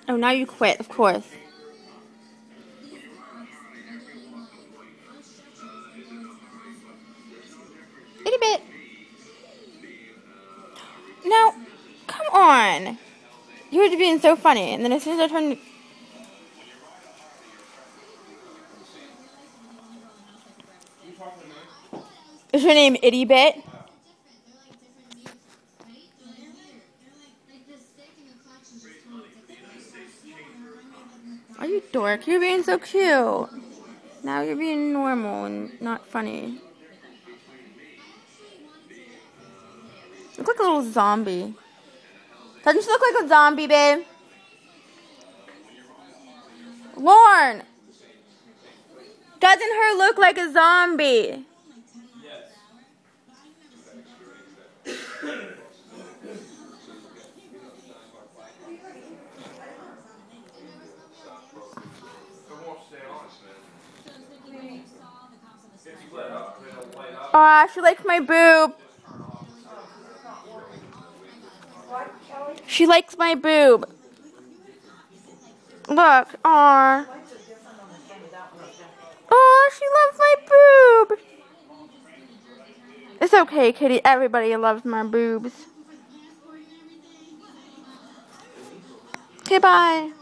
Oh, now you quit, of course. Itty bit. Now, come on. You were being so funny, and then as soon as I turned... Is your name Itty Bit? Are you dork? You're being so cute. Now you're being normal and not funny. You look like a little zombie. Doesn't she look like a zombie, babe? Lauren! Doesn't her look like a zombie? Aw, she likes my boob. She likes my boob. Look, aw. Aw, she loves my boob. It's okay, kitty. Everybody loves my boobs. Okay, bye.